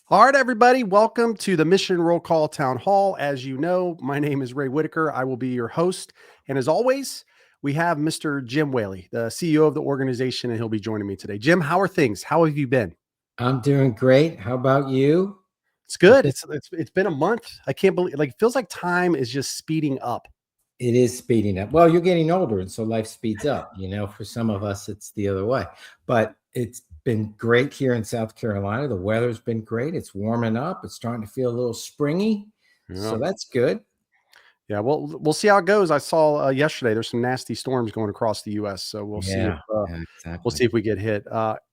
All right, everybody, welcome to the Mission Roll Call Town Hall. As you know, my name is Ray Whitaker. I will be your host. And as always, we have Mr. Jim Whaley, the CEO of the organization, and he'll be joining me today. Jim, how are things? How have you been? I'm doing great. How about you? It's good. It's been a month. I can't believe it feels like time is just speeding up. It is speeding up. Well, you're getting older, and so life speeds up. For some of us, it's the other way. But it's been great here in South Carolina. The weather's been great. It's warming up. It's starting to feel a little springy. Yeah. So that's good. Yeah, well, we'll see how it goes. I saw yesterday there's some nasty storms going across the U.S., so we'll see if Yeah, exactly. we get hit.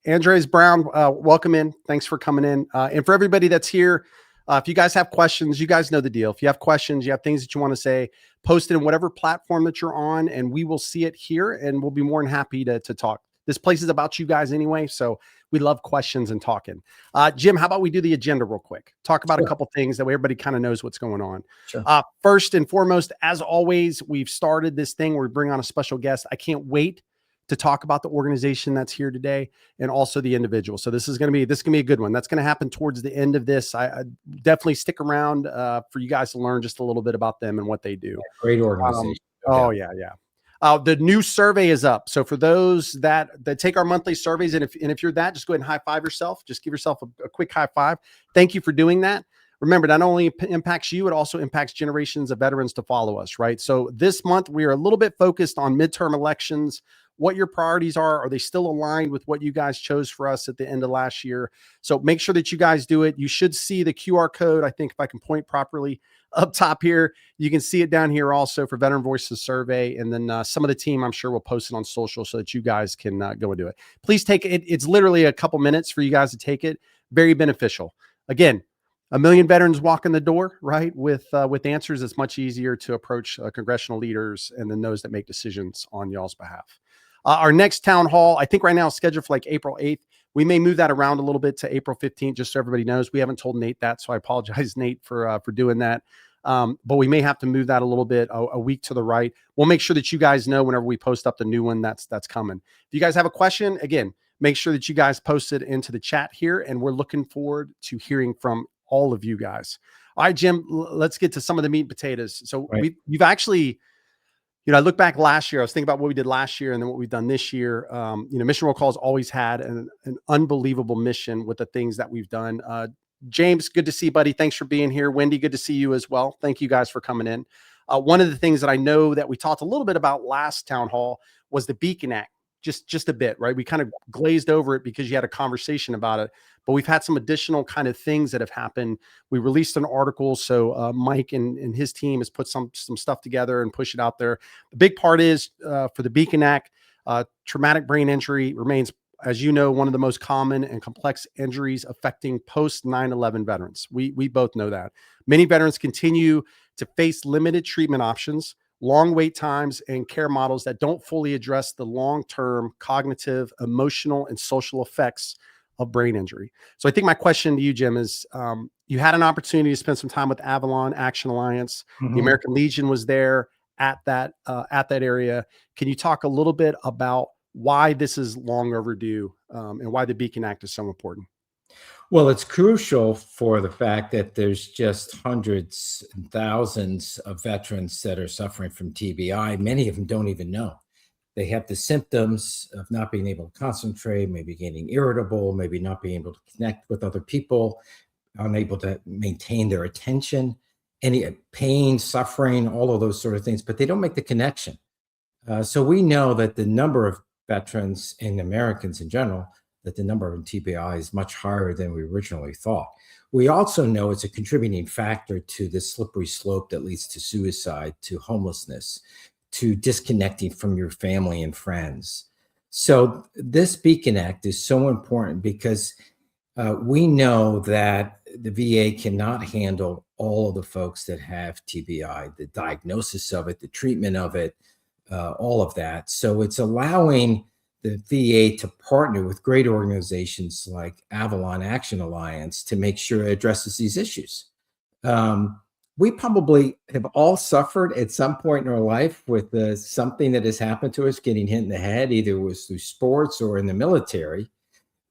Andres Brown, welcome in. Thanks for coming in. And for everybody that's here, if you guys have questions, you guys know the deal. If you have questions, you have things that you want to say, post it in whatever platform that you're on, and we will see it here, and we'll be more than happy to talk. This place is about you guys anyway, so we love questions and talking. Jim, how about we do the agenda real quick? Talk about a couple things that way everybody kind of knows what's going on. Sure. First and foremost, as always, we've started this thing where we bring on a special guest. I can't wait to talk about the organization that's here today and also the individual. So this is going to be a good one. That's going to happen towards the end of this. I definitely stick around for you guys to learn just a little bit about them and what they do. Great organization. Yeah. The new survey is up. So for those that take our monthly surveys, and if you're that, just go ahead and high five yourself. Just give yourself a quick high five. Thank you for doing that. Remember, not only impacts you, it also impacts generations of veterans to follow us, right? So this month, we are a little bit focused on midterm elections, what your priorities are. Are they still aligned with what you guys chose for us at the end of last year? So make sure that you guys do it. You should see the QR code, I think, if I can point properly, up top here. You can see it down here also for Veteran Voices Survey. And then some of the team, I'm sure, will post it on social so that you guys can go and do it. Please take it. It's literally a couple minutes for you guys to take it. Very beneficial. Again, 1 million veterans walk in the door, right? With answers, it's much easier to approach congressional leaders and then those that make decisions on y'all's behalf. Our next town hall, I think right now is scheduled for like April 8th. We may move that around a little bit to April 15th, just so everybody knows. We haven't told Nate that, so I apologize, Nate, for doing that. But we may have to move that a little bit, a week to the right. We'll make sure that you guys know whenever we post up the new one that's coming. If you guys have a question, again, make sure that you guys post it into the chat here, and we're looking forward to hearing from all of you guys. All right, Jim, let's get to some of the meat and potatoes. So we've actually, I look back last year, I was thinking about what we did last year and then what we've done this year. Mission Roll Call's always had an unbelievable mission with the things that we've done. James, good to see you, buddy. Thanks for being here. Wendy, good to see you as well. Thank you guys for coming in. One of the things that I know that we talked a little bit about last town hall was the Beacon Act. Just a bit, right? We kind of glazed over it because you had a conversation about it, but we've had some additional kind of things that have happened. We released an article. So Mike and his team has put some stuff together and push it out there. The big part is for the Beacon Act, traumatic brain injury remains, as you know, one of the most common and complex injuries affecting post 9/11 veterans. We both know that. Many veterans continue to face limited treatment options, long wait times, and care models that don't fully address the long-term cognitive, emotional, and social effects of brain injury. So I think my question to you, Jim, is you had an opportunity to spend some time with Avalon Action Alliance. The American Legion was there at that area. Can you talk a little bit about why this is long overdue and why the Beacon Act is so important? Well, it's crucial for the fact that there's just hundreds and thousands of veterans that are suffering from TBI. Many of them don't even know. They have the symptoms of not being able to concentrate, maybe getting irritable, maybe not being able to connect with other people, unable to maintain their attention, any pain, suffering, all of those sort of things, but they don't make the connection. So we know that the number of veterans and Americans in general, that the number of TBI is much higher than we originally thought. We also know it's a contributing factor to the slippery slope that leads to suicide, to homelessness, to disconnecting from your family and friends. So this Beacon Act is so important because we know that the VA cannot handle all of the folks that have TBI, the diagnosis of it, the treatment of it, all of that. So it's allowing the VA to partner with great organizations like Avalon Action Alliance to make sure it addresses these issues. We probably have all suffered at some point in our life with something that has happened to us, getting hit in the head, either it was through sports or in the military.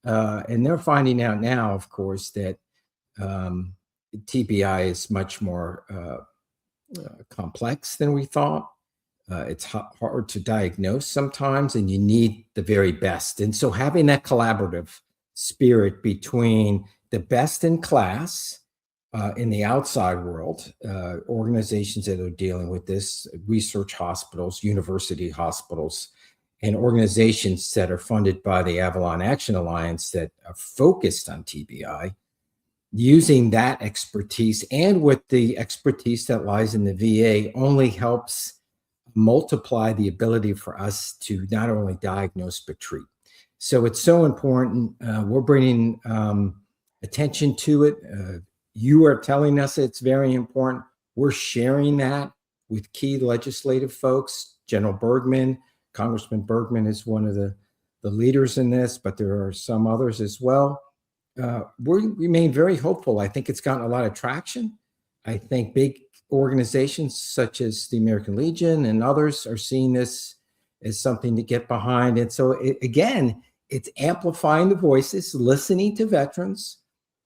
And they're finding out now, of course, that TBI is much more complex than we thought. It's hard to diagnose sometimes, and you need the very best. And so having that collaborative spirit between the best in class in the outside world, organizations that are dealing with this, research hospitals, university hospitals, and organizations that are funded by the Avalon Action Alliance that are focused on TBI, using that expertise and with the expertise that lies in the VA only helps multiply the ability for us to not only diagnose but treat. So it's so important. We're bringing attention to it. You are telling us it's very important. We're sharing that with key legislative folks. General Bergman, Congressman Bergman is one of the leaders in this, but there are some others as well. We remain very hopeful. I think it's gotten a lot of traction. I think big organizations such as the American Legion and others are seeing this as something to get behind. And so again, it's amplifying the voices, listening to veterans,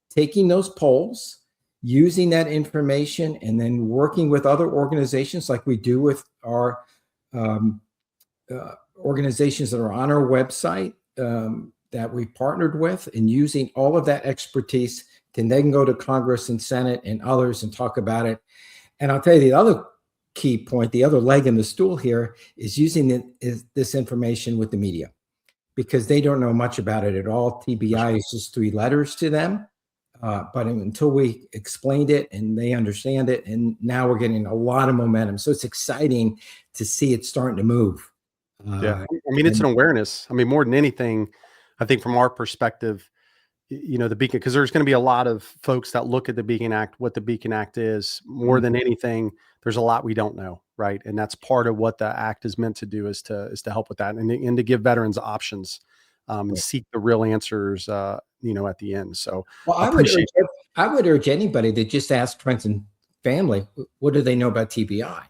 taking those polls, using that information, and then working with other organizations like we do with our organizations that are on our website that we partnered with, and using all of that expertise to then go to Congress and Senate and others and talk about it. And I'll tell you the other key point, the other leg in the stool here is using this information with the media, because they don't know much about it at all. TBI is just 3 letters to them. But until we explained it and they understand it, and now we're getting a lot of momentum. So it's exciting to see it starting to move. Yeah. I mean, it's an awareness. I mean, more than anything, I think from our perspective, the Beacon, because there's going to be a lot of folks that look at the Beacon Act, what the Beacon Act is. More than anything, there's a lot we don't know, right? And that's part of what the act is meant to do, is to help with that, and to give veterans options, and seek the real answers, at the end. So, well, I would urge anybody to just ask friends and family, what do they know about TBI?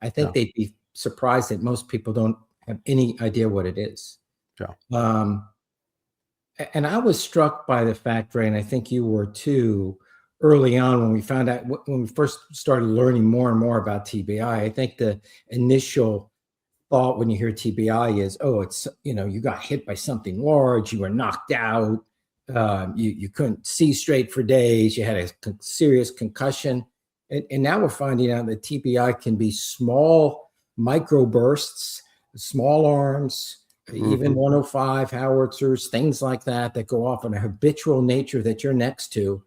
I think they'd be surprised that most people don't have any idea what it is. Yeah. And I was struck by the fact, Ray, and I think you were too, early on when we found out, when we first started learning more and more about TBI. I think the initial thought when you hear TBI is, oh, it's, you got hit by something large, you were knocked out, you couldn't see straight for days, you had a serious concussion. And now we're finding out that TBI can be small microbursts, small arms, even 105 howitzers, things like that go off in a habitual nature that you're next to.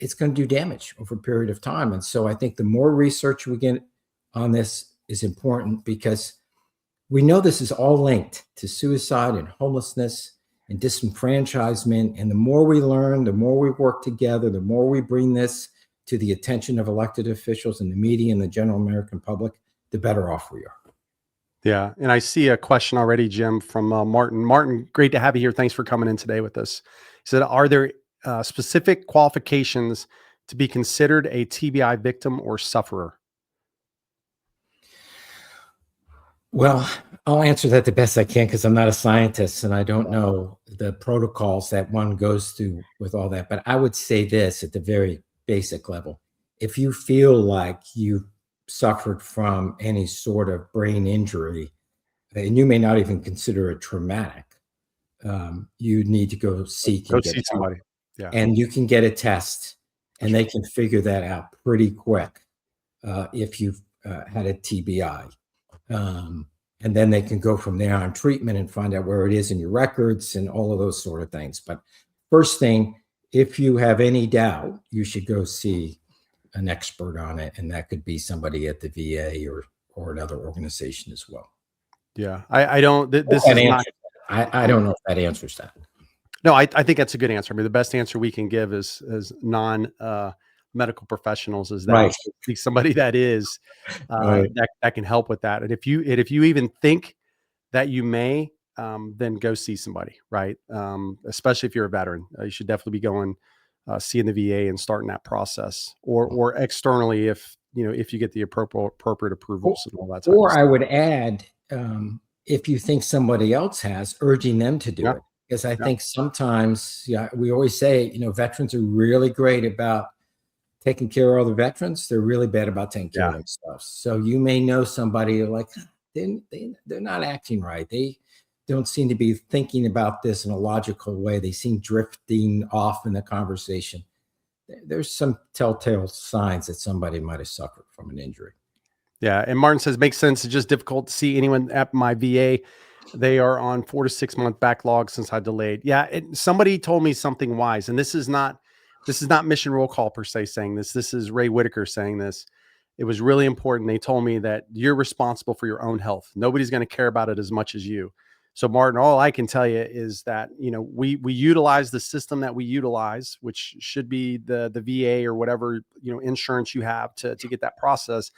It's going to do damage over a period of time. And so I think the more research we get on this is important, because we know this is all linked to suicide and homelessness and disenfranchisement. And the more we learn, the more we work together, the more we bring this to the attention of elected officials and the media and the general American public, the better off we are. Yeah. And I see a question already, Jim, from Martin. Martin, great to have you here. Thanks for coming in today with us. He said, are there specific qualifications to be considered a TBI victim or sufferer? Well, I'll answer that the best I can, because I'm not a scientist and I don't know the protocols that one goes through with all that. But I would say this at the very basic level: if you feel like you suffered from any sort of brain injury, and you may not even consider it traumatic, you need to go seek and get somebody. Yeah. And you can get a test, and they can figure that out pretty quick if you've had a TBI. And then they can go from there on treatment and find out where it is in your records and all of those sort of things. But first thing, if you have any doubt, you should go see an expert on it, and that could be somebody at the VA or another organization as well. Yeah, I don't. This is not. I don't know if that answers that. No, I think that's a good answer. I mean, the best answer we can give is non medical professionals is that right. Be somebody that is right. that can help with that. And if you even think that you may, then go see somebody, right? Especially if you're a veteran, you should definitely be going. Seeing the VA and starting that process, or externally if you get the appropriate approvals and all that. Or I would add, if you think somebody else has, urging them to do it, because I think sometimes, we always say, veterans are really great about taking care of all the veterans, they're really bad about taking care of Yeah. themselves. So you may know somebody like they're not acting right. They don't seem to be thinking about this in a logical way. They seem drifting off in the conversation. There's some telltale signs that somebody might have suffered from an injury. Yeah. And Martin says, makes sense. It's just difficult to see anyone at my VA. They are on 4 to 6 month backlog since I delayed. Yeah. Somebody told me something wise, and this is not Mission Roll Call per se saying this. This is Ray Whitaker saying this. It was really important. They told me that you're responsible for your own health. Nobody's going to care about it as much as you. So Martin, all I can tell you is that, we utilize the system that we utilize, which should be the VA or whatever, insurance you have to get that process.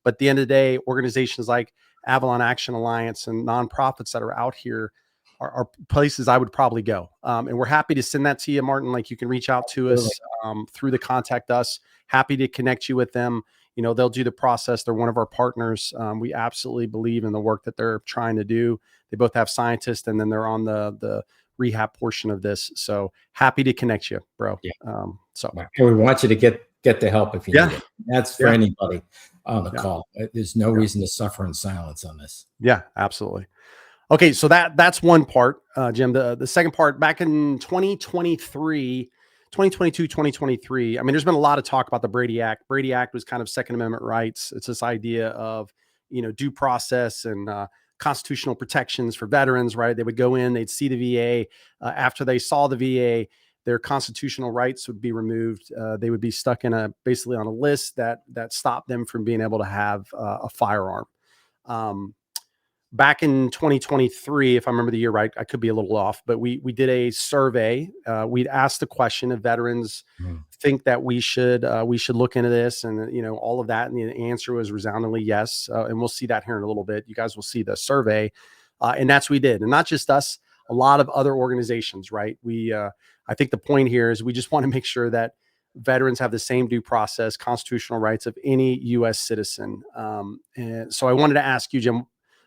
But at the end of the day, organizations like Avalon Action Alliance and nonprofits that are out here are places I would probably go. And we're happy to send that to you, Martin. Like, you can reach out to us through the contact us. Happy to connect you with them. They'll do the process. They're one of our partners. We absolutely believe in the work that they're trying to do. They both have scientists, and then they're on the rehab portion of this. So happy to connect you, bro. Yeah. And we want you to get the help if you need it. That's for anybody on the call. There's no reason to suffer in silence on this. Yeah, absolutely. Okay, so that's one part, Jim. The second part, back in 2022, 2023, I mean, there's been a lot of talk about the Brady Act. Brady Act was kind of Second Amendment rights. It's this idea of, due process and constitutional protections for veterans, right? They would go in, they'd see the VA. After they saw the VA, their constitutional rights would be removed. They would be stuck in basically on a list that stopped them from being able to have a firearm. Back in 2023, if I remember the year right, I could be a little off, but we did a survey. We'd asked the question if veterans think that we should look into this, and all of that, and the answer was resoundingly yes. And we'll see that here in a little bit. You guys will see the survey, and that's what we did, and not just us, a lot of other organizations. Right? I think the point here is we just want to make sure that veterans have the same due process, constitutional rights of any U.S. citizen. And so I wanted to ask you, Jim.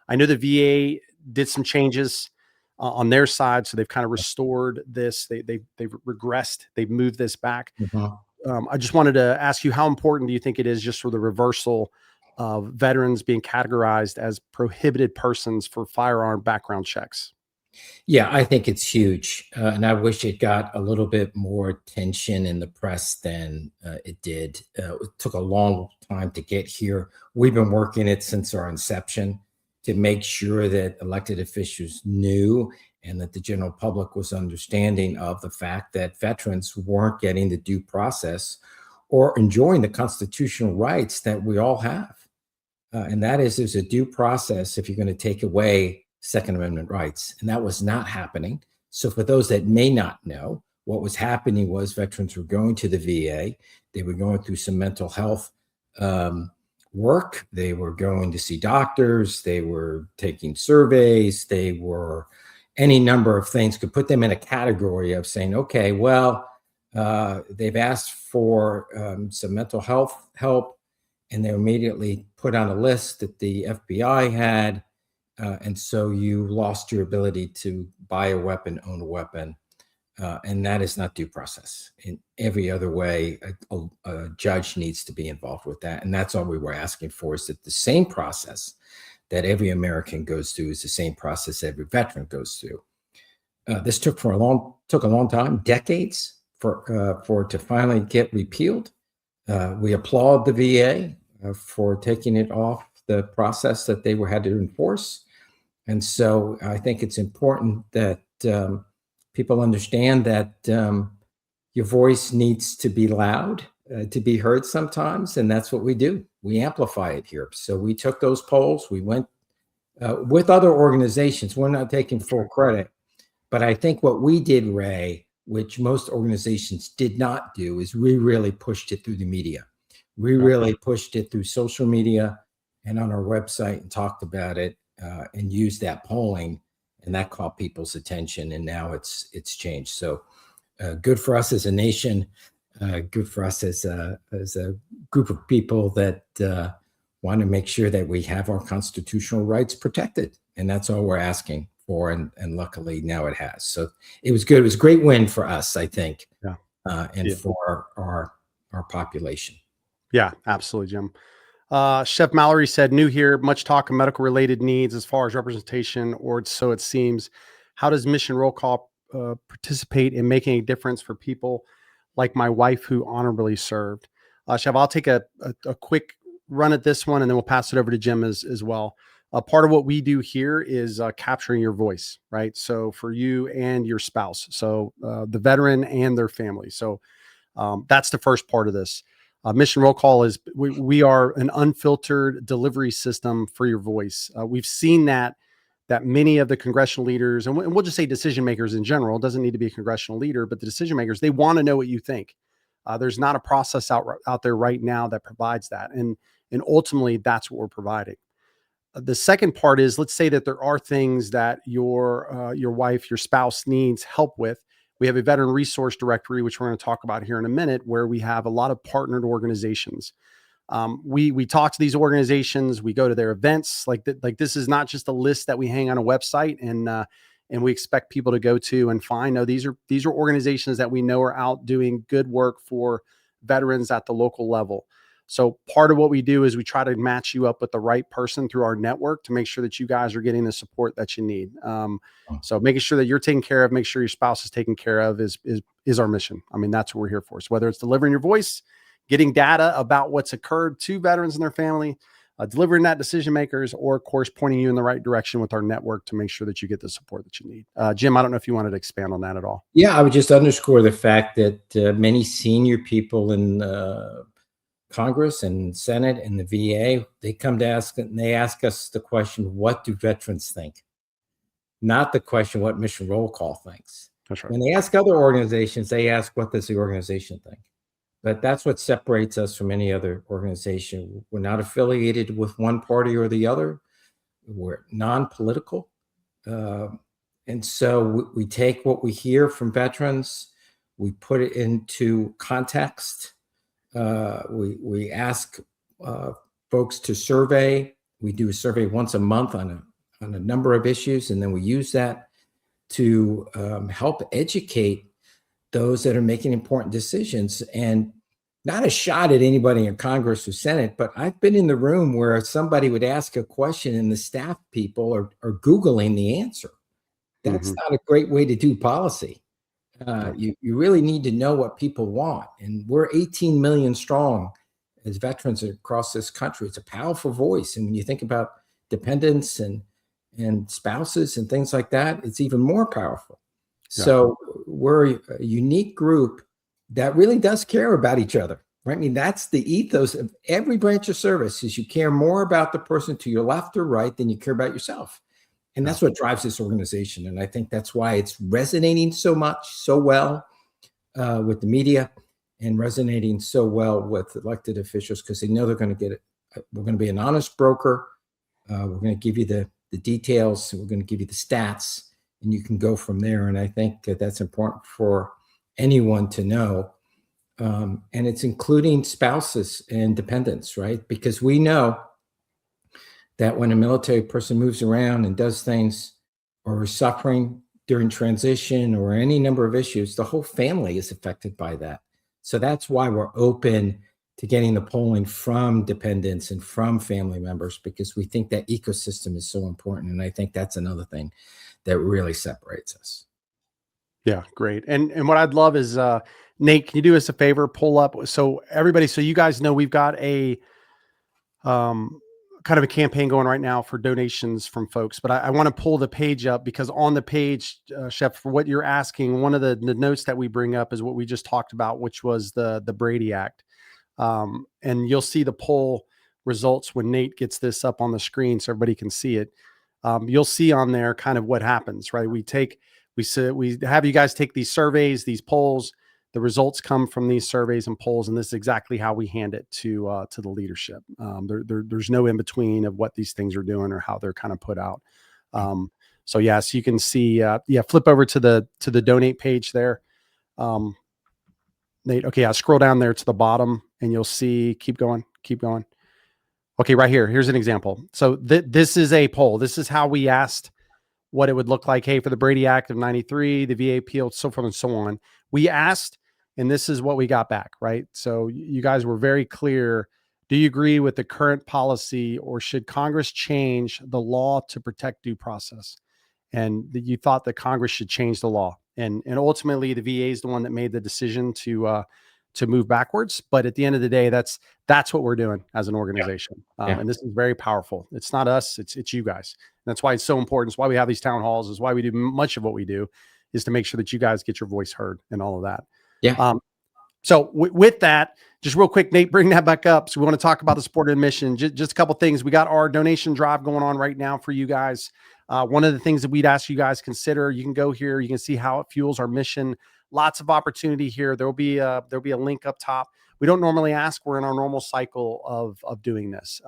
I know the VA did some changes on their side, so they've kind of restored this. They've regressed. They've moved this back. I just wanted to ask you, how important do you think it is just for the reversal of veterans being categorized as prohibited persons for firearm background checks? Yeah, I think it's huge. And I wish it got a little bit more attention in the press than it did. It took a long time to get here. We've been working it since our inception to make sure that elected officials knew and that the general public was understanding of the fact that veterans weren't getting the due process or enjoying the constitutional rights that we all have. And that is, there's a due process if you're going to take away Second Amendment rights. And that was not happening. So for those that may not know, what was happening was veterans were going to the VA. They were going through some mental health work. They were going to see doctors. They were taking surveys. They were any number of things, could put them in a category of saying, okay, well, they've asked for some mental health help, and they're immediately put on a list that the FBI had. And so you lost your ability to buy a weapon, own a weapon. And that is not due process. In every other way, a judge needs to be involved with that. And that's all we were asking for, is that the same process that every American goes through is the same process every veteran goes through. This took a long time, decades, for it to finally get repealed. We applaud the VA for taking it off the process that they had to enforce. And so I think it's important that people understand that your voice needs to be loud, to be heard sometimes. And that's what we do. We amplify it here. So we took those polls. We went with other organizations. We're not taking full credit. But I think what we did, Ray, which most organizations did not do, is we really pushed it through the media. We really pushed it through social media and on our website and talked about it and used that polling. And that caught people's attention, and now it's changed. So good for us as a nation, good for us as a group of people that want to make sure that we have our constitutional rights protected. And that's all we're asking for. And luckily now it has. So it was good. It was a great win for us, I think, and for our our population. Yeah, absolutely, Jim. Chef Mallory said, new here, much talk of medical related needs as far as representation, or so it seems. How does Mission Roll Call participate in making a difference for people like my wife who honorably served? Chef, I'll take a quick run at this one and then we'll pass it over to Jim as well. Part of what we do here is capturing your voice, right? So for you and your spouse, so the veteran and their family. So that's the first part of this. Mission Roll Call is we are an unfiltered delivery system for your voice. We've seen that many of the congressional leaders, and we'll just say decision makers in general, doesn't need to be a congressional leader, but the decision makers, they want to know what you think. There's not a process out there right now that provides that, and ultimately that's what we're providing. The second part is, let's say that there are things that your wife, your spouse needs help with. We have a veteran resource directory, which we're going to talk about here in a minute, where we have a lot of partnered organizations. We talk to these organizations. We go to their events. Like this is not just a list that we hang on a website and we expect people to go to and find. No, these are organizations that we know are out doing good work for veterans at the local level. So part of what we do is we try to match you up with the right person through our network to make sure that you guys are getting the support that you need. So making sure that you're taken care of, make sure your spouse is taken care of is our mission. I mean, that's what we're here for. So whether it's delivering your voice, getting data about what's occurred to veterans and their family, delivering that decision makers, or of course, pointing you in the right direction with our network to make sure that you get the support that you need. Jim, I don't know if you wanted to expand on that at all. Yeah, I would just underscore the fact that many senior people in Congress and Senate and the VA, they come to ask, and they ask us the question, what do veterans think? Not the question, what Mission Roll Call thinks. That's right. When they ask other organizations, they ask, what does the organization think? But that's what separates us from any other organization. We're not affiliated with one party or the other. We're non-political. And so we take what we hear from veterans, we put it into context. We ask folks to survey. We do a survey once a month on a number of issues, and then we use that to help educate those that are making important decisions. And not a shot at anybody in Congress or Senate, but I've been in the room where somebody would ask a question and the staff people are Googling the answer. That's not a great way to do policy. You really need to know what people want. And we're 18 million strong as veterans across this country. It's a powerful voice. And when you think about dependents and spouses and things like that, it's even more powerful. Yeah. So we're a unique group that really does care about each other, right? I mean, that's the ethos of every branch of service, is you care more about the person to your left or right than you care about yourself. And that's what drives this organization. And I think that's why it's resonating so much, so well with the media, and resonating so well with elected officials, because they know they're going to get it. We're going to be an honest broker. We're going to give you the details. We're going to give you the stats, and you can go from there. And I think that's important for anyone to know. And it's including spouses and dependents, right? Because we know that when a military person moves around and does things or is suffering during transition or any number of issues, the whole family is affected by that. So that's why we're open to getting the polling from dependents and from family members, because we think that ecosystem is so important. And I think that's another thing that really separates us. Yeah, great. And what I'd love is, Nate, can you do us a favor? Pull up. So everybody, so you guys know we've got a kind of a campaign going right now for donations from folks, but I want to pull the page up, because on the page, Chef, for what you're asking, one of the notes that we bring up is what we just talked about, which was the Brady Act. And you'll see the poll results when Nate gets this up on the screen so everybody can see it. You'll see on there kind of what happens, right? We have you guys take these surveys, these polls. The results come from these surveys and polls, and this is exactly how we hand it to the leadership. There's no in between of what these things are doing or how they're kind of put out. So yes, you can see. Flip over to the donate page there, Nate. Okay, scroll down there to the bottom, and you'll see. Keep going. Okay, right here. Here's an example. So this is a poll. This is how we asked what it would look like. Hey, for the Brady Act of '93, the VA appeal, so forth and so on. We asked And this is what we got back, right? So you guys were very clear. Do you agree with the current policy, or should Congress change the law to protect due process? And you thought that Congress should change the law. And ultimately, the VA is the one that made the decision to move backwards. But at the end of the day, that's what we're doing as an organization. Yeah. And this is very powerful. It's not us, it's you guys. And that's why it's so important. It's why we have these town halls. Is why we do much of what we do, is to make sure that you guys get your voice heard and all of that. Yeah. So with that, just real quick, Nate, bring that back up. So we want to talk about the sport admission. Just a couple things. We got our donation drive going on right now for you guys. One of the things that we'd ask you guys consider, you can go here, you can see how it fuels our mission. Lots of opportunity here. There'll be a link up top. We don't normally ask. We're in our normal cycle of doing this.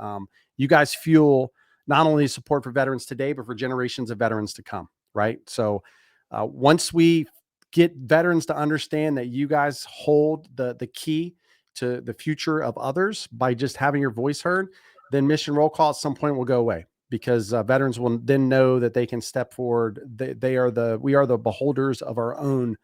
You guys fuel not only support for veterans today, but for generations of veterans to come. Right. So once we get veterans to understand that you guys hold the key to the future of others by just having your voice heard, then mission roll call at some point will go away, because veterans will then know that they can step forward. We are the beholders of our own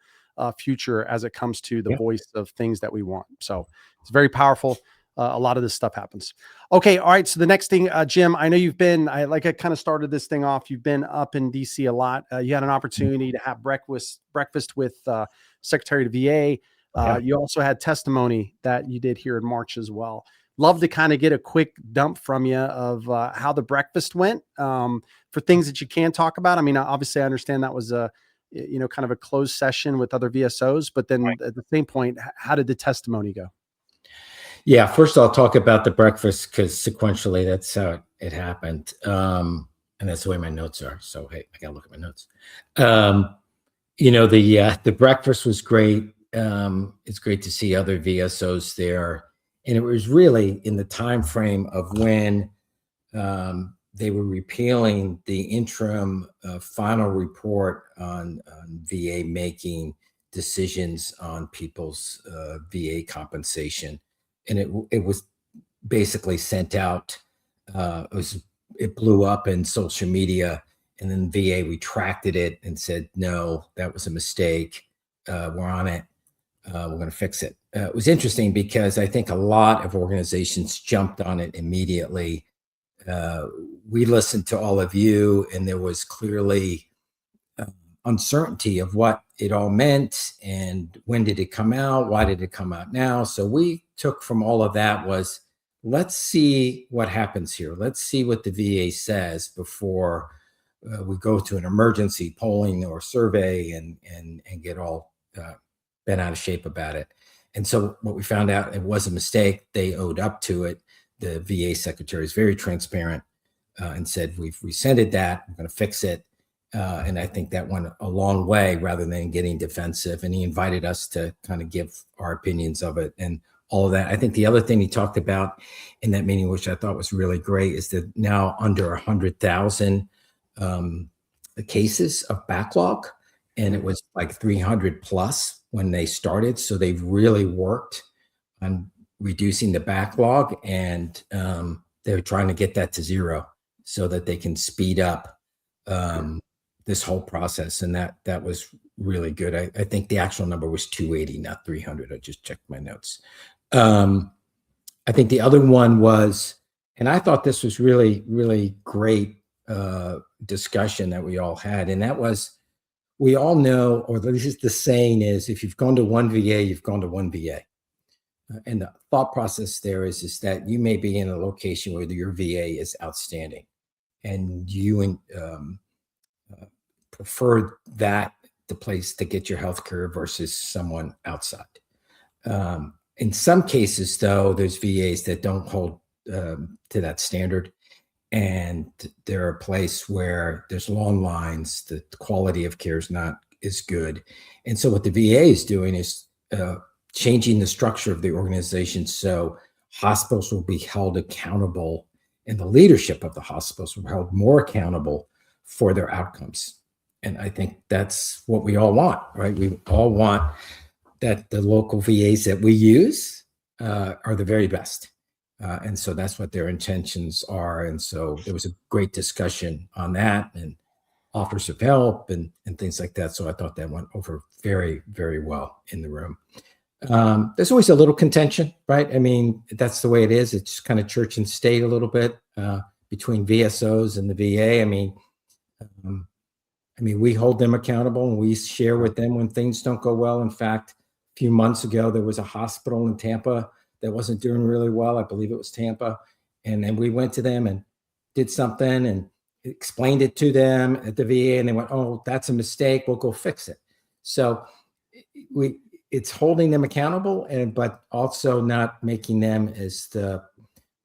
future as it comes to the voice of things that we want. So it's very powerful. A lot of this stuff happens. Okay. All right. So the next thing, Jim, I know you've been, I kind of started this thing off. You've been up in DC a lot. You had an opportunity to have breakfast with Secretary of VA. You also had testimony that you did here in March as well. Love to kind of get a quick dump from you of how the breakfast went, for things that you can talk about. I mean, obviously I understand that was kind of a closed session with other VSOs, but then at the same point, how did the testimony go? Yeah, first I'll talk about the breakfast, because sequentially that's how it happened. And that's the way my notes are. So, hey, I got to look at my notes. The breakfast was great. It's great to see other VSOs there. And it was really in the time frame of when they were repealing the interim final report on VA making decisions on people's VA compensation. And it was basically sent out. It blew up in social media, and then VA retracted it and said, no, that was a mistake. We're on it. We're going to fix it. It was interesting because I think a lot of organizations jumped on it immediately. We listened to all of you, and there was clearly uncertainty of what it all meant and when did it come out? Why did it come out now? So we took from all of that was, let's see what happens here. Let's see what the VA says before we go to an emergency polling or survey and get all bent out of shape about it. And so what we found out, it was a mistake. They owed up to it. The VA secretary is very transparent and said, we've rescinded that. We're going to fix it. And I think that went a long way rather than getting defensive. And he invited us to kind of give our opinions of it and all of that. I think the other thing he talked about in that meeting, which I thought was really great, is that now under 100,000 cases of backlog, and it was like 300 plus when they started. So they've really worked on reducing the backlog, and they're trying to get that to zero so that they can speed up this whole process. And that was really good. I think the actual number was 280, not 300. I just checked my notes. I think the other one was, and I thought this was really, really great discussion that we all had. And that was, we all know, or at least the saying is, if you've gone to one VA, you've gone to one VA. And the thought process there is that you may be in a location where your VA is outstanding, and you prefer that the place to get your health care versus someone outside. In some cases, though, there's VAs that don't hold to that standard, and they're a place where there's long lines, the quality of care is not as good. And so what the VA is doing is changing the structure of the organization so hospitals will be held accountable, and the leadership of the hospitals will be held more accountable for their outcomes. And I think that's what we all want, right? We all want that the local VAs that we use are the very best. And so that's what their intentions are. And so there was a great discussion on that and offers of help and things like that. So I thought that went over very, very well in the room. There's always a little contention, right? I mean, that's the way it is. It's kind of church and state a little bit between VSOs and the VA. Um, we hold them accountable and we share with them when things don't go well. In fact, a few months ago, there was a hospital in Tampa that wasn't doing really well. I believe it was Tampa. And then we went to them and did something and explained it to them at the VA, and they went, "Oh, that's a mistake. We'll go fix it." So it's holding them accountable, but also not making them as the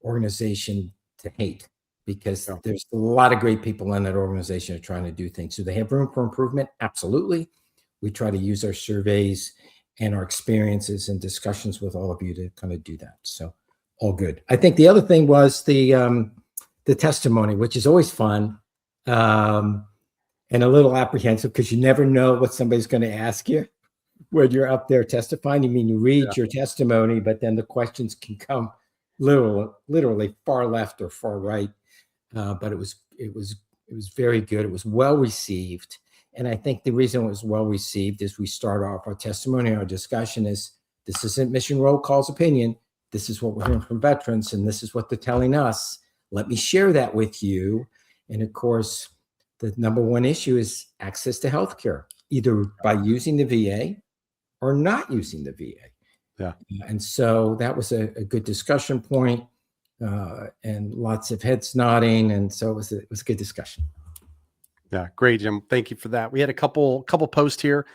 organization to hate, because there's a lot of great people in that organization are trying to do things. So they have room for improvement. Absolutely. We try to use our surveys and our experiences and discussions with all of you to kind of do that. So all good. I think the other thing was the testimony, which is always fun and a little apprehensive because you never know what somebody's going to ask you when you're up there testifying. You read your testimony, but then the questions can come literally far left or far right. But it was very good. It was well received. And I think the reason it was well received is we start off our testimony, our discussion is, this isn't Mission Roll Call's opinion. This is what we're hearing from veterans, and this is what they're telling us. Let me share that with you. And of course, the number one issue is access to healthcare, either by using the VA or not using the VA. Yeah. And so that was a good discussion point, and lots of heads nodding. And so it was a good discussion. Yeah. Great, Jim. Thank you for that. We had a couple posts here.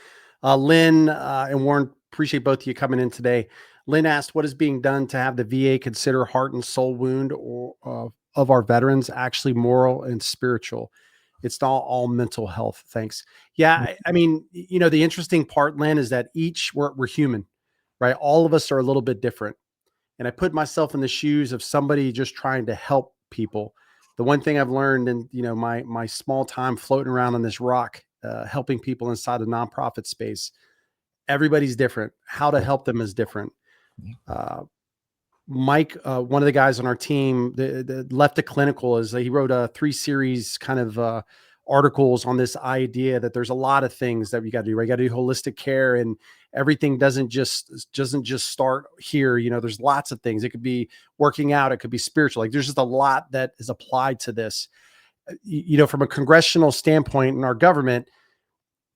Lynn and Warren, appreciate both of you coming in today. Lynn asked, what is being done to have the VA consider heart and soul wound of our veterans actually moral and spiritual? It's not all mental health. Thanks. Yeah. I mean, the interesting part, Lynn, is that we're human, right? All of us are a little bit different. And I put myself in the shoes of somebody just trying to help people. The one thing I've learned in, my small time floating around on this rock, helping people inside a nonprofit space, everybody's different. How to help them is different. Mike, one of the guys on our team, left a clinical, he wrote a 3-series kind of articles on this idea that there's a lot of things that we got to do. We got to do holistic care, and everything doesn't just start here. There's lots of things. It could be working out. It could be spiritual. Like, there's just a lot that is applied to this. From a congressional standpoint in our government,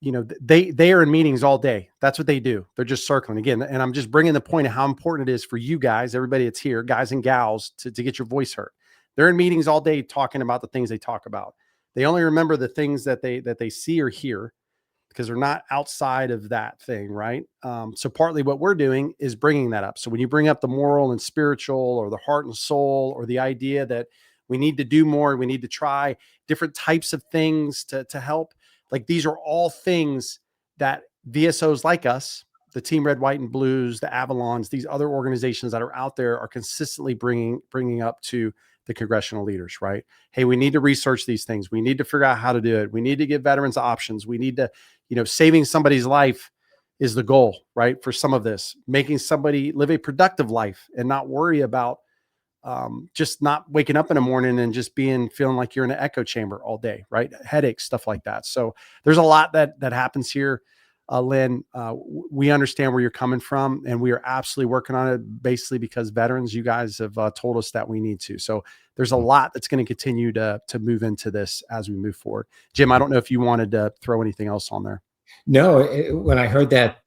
they are in meetings all day. That's what they do. They're just circling again. And I'm just bringing the point of how important it is for you guys, everybody that's here, guys and gals, to get your voice heard. They're in meetings all day talking about the things they talk about. They only remember the things that they see or hear, because they're not outside of that thing. Right. So partly what we're doing is bringing that up. So when you bring up the moral and spiritual, or the heart and soul, or the idea that we need to do more, we need to try different types of things to help, like, these are all things that VSOs like us, the Team Red, White, and Blues, the Avalons, these other organizations that are out there are consistently bringing up to the congressional leaders, right? Hey, we need to research these things. We need to figure out how to do it. We need to give veterans options. We need to, saving somebody's life is the goal, right? For some of this, making somebody live a productive life and not worry about just not waking up in the morning and just feeling like you're in an echo chamber all day, right? Headaches, stuff like that. So there's a lot that happens here. Lynn, we understand where you're coming from, and we are absolutely working on it, basically because veterans, you guys have told us that we need to. So there's a lot that's going to continue to move into this as we move forward. Jim, I don't know if you wanted to throw anything else on there. No, when I heard that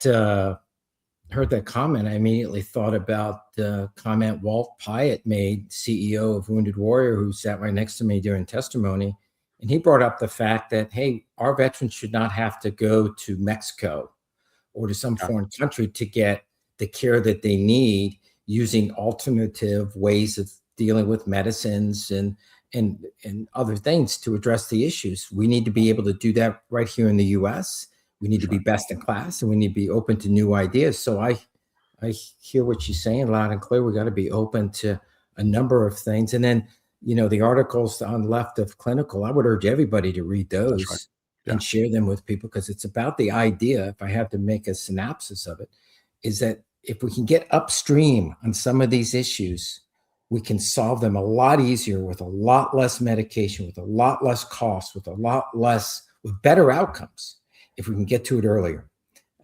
comment, I immediately thought about the comment Walt Pyatt made, CEO of Wounded Warrior, who sat right next to me during testimony. And he brought up the fact that, hey, our veterans should not have to go to Mexico or to some foreign country to get the care that they need, using alternative ways of dealing with medicines and other things to address the issues. We need to be able to do that right here in the U.S. We need to be best in class, and we need to be open to new ideas. So I hear what you're saying loud and clear. We got to be open to a number of things. And then, the articles on the left of clinical, I would urge everybody to read those and share them with people, because it's about the idea, if I have to make a synopsis of it, is that if we can get upstream on some of these issues, we can solve them a lot easier, with a lot less medication, with a lot less cost, with better outcomes, if we can get to it earlier.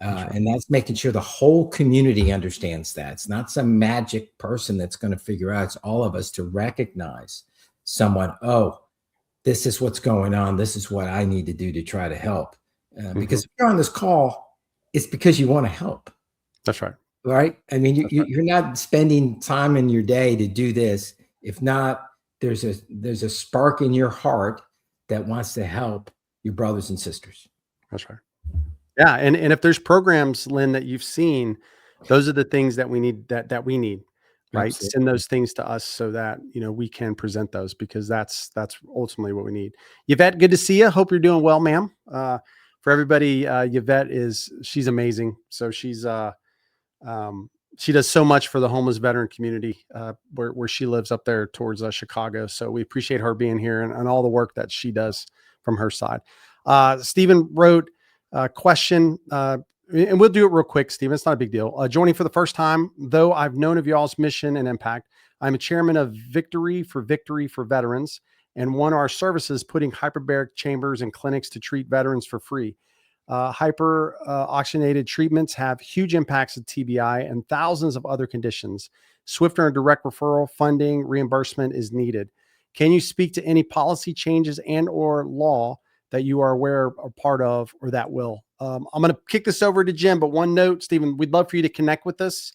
And that's making sure the whole community understands that. It's not some magic person that's going to figure out. It's all of us to recognize someone, oh, this is what's going on. This is what I need to do to try to help. Because if you're on this call, it's because you want to help. That's right. Right? I mean, you're not spending time in your day to do this. If not, there's a spark in your heart that wants to help your brothers and sisters. That's right. Yeah, and if there's programs, Lynn, that you've seen, those are the things that we need, that we need, right? Absolutely. Send those things to us so that, we can present those, because that's ultimately what we need. Yvette, good to see you. Hope you're doing well, ma'am. For everybody, Yvette she's amazing. So she does so much for the homeless veteran community where she lives up there towards Chicago. So we appreciate her being here and all the work that she does from her side. Stephen wrote a question, and we'll do it real quick, Stephen. It's not a big deal. Joining for the first time, though I've known of y'all's mission and impact. I'm a chairman of Victory for Veterans, and one of our services putting hyperbaric chambers and clinics to treat veterans for free. Hyper oxygenated treatments have huge impacts of TBI and thousands of other conditions. Swifter and direct referral funding reimbursement is needed. Can you speak to any policy changes and or law that you are aware or part of, or that will? I'm going to kick this over to Jim, but one note, Stephen, we'd love for you to connect with us.